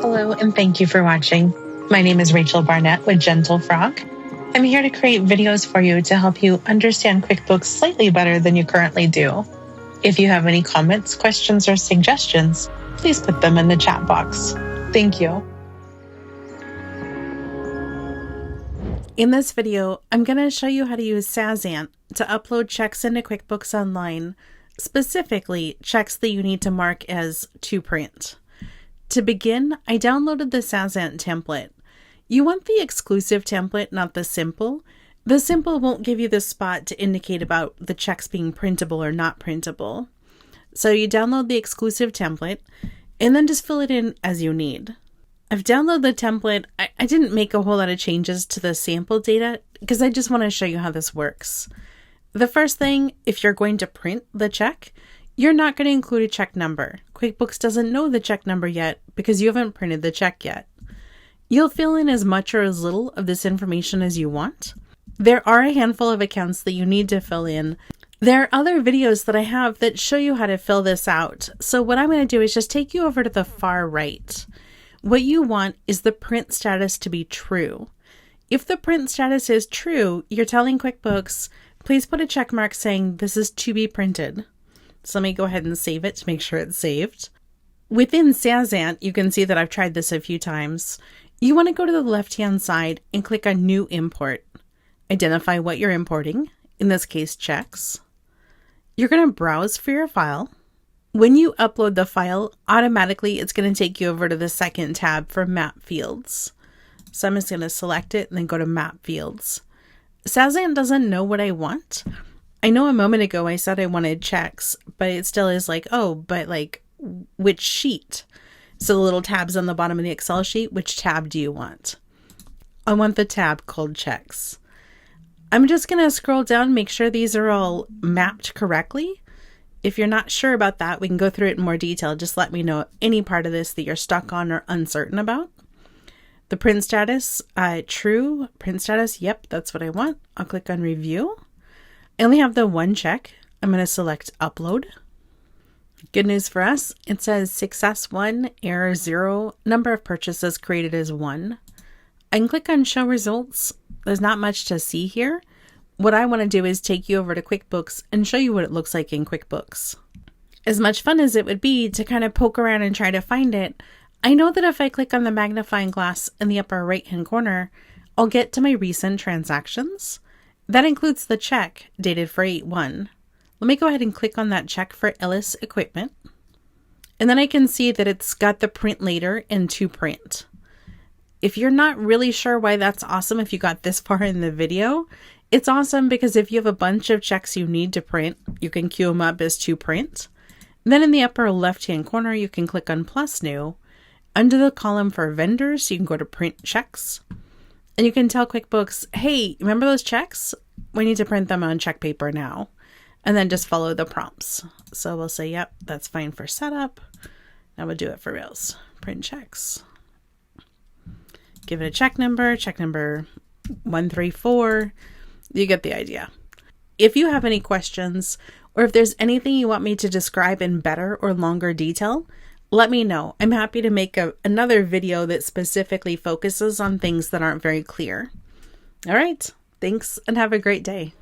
Hello, and thank you for watching. My name is Rachel Barnett with Gentle Frog. I'm here to create videos for you to help you understand QuickBooks slightly better than you currently do. If you have any comments, questions, or suggestions, please put them in the chat box. Thank you. In this video, I'm going to show you how to use SaasAnt to upload checks into QuickBooks Online, specifically checks that you need to mark as to print. To begin, I downloaded the SaasAnt template. You want the exclusive template, not the simple. The simple won't give you the spot to indicate about the checks being printable or not printable. So you download the exclusive template and then just fill it in as you need. I've downloaded the template. I didn't make a whole lot of changes to the sample data because I just want to show you how this works. The first thing, if you're going to print the check, you're not going to include a check number. QuickBooks doesn't know the check number yet because you haven't printed the check yet. You'll fill in as much or as little of this information as you want. There are a handful of accounts that you need to fill in. There are other videos that I have that show you how to fill this out. So what I'm going to do is just take you over to the far right. What you want is the print status to be true. If the print status is true, you're telling QuickBooks, please put a check mark saying this is to be printed. So let me go ahead and save it to make sure it's saved. Within SaasAnt, you can see that I've tried this a few times. You want to go to the left-hand side and click on New Import. Identify what you're importing, in this case, checks. You're going to browse for your file. When you upload the file, automatically it's going to take you over to the second tab for Map Fields. So I'm just going to select it and then go to Map Fields. SaasAnt doesn't know what I want. I know a moment ago I said I wanted checks, but it still is like, oh, but like which sheet? So the little tabs on the bottom of the Excel sheet, which tab do you want? I want the tab called checks. I'm just going to scroll down, make sure these are all mapped correctly. If you're not sure about that, we can go through it in more detail. Just let me know any part of this that you're stuck on or uncertain about. The print status, true. Print status, yep, that's what I want. I'll click on Review. I only have the one check. I'm going to select Upload. Good news for us. It says Success 1, Error 0, number of purchases created is 1. I can click on Show Results. There's not much to see here. What I want to do is take you over to QuickBooks and show you what it looks like in QuickBooks. As much fun as it would be to kind of poke around and try to find it, I know that if I click on the magnifying glass in the upper right-hand corner, I'll get to my recent transactions. That includes the check dated for 8/1. Let me go ahead and click on that check for Ellis Equipment. And then I can see that it's got the print later and to print. If you're not really sure why that's awesome if you got this far in the video, it's awesome because if you have a bunch of checks you need to print, you can queue them up as to print. Then in the upper left-hand corner, you can click on Plus New. Under the column for vendors, you can go to Print Checks. And you can tell QuickBooks, hey, remember those checks? We need to print them on check paper now. And then just follow the prompts. So we'll say, yep, that's fine for setup. Now we'll do it for reals. Print checks. Give it a check number 134. You get the idea. If you have any questions, or if there's anything you want me to describe in better or longer detail, let me know. I'm happy to make another video that specifically focuses on things that aren't very clear. All right, thanks and have a great day.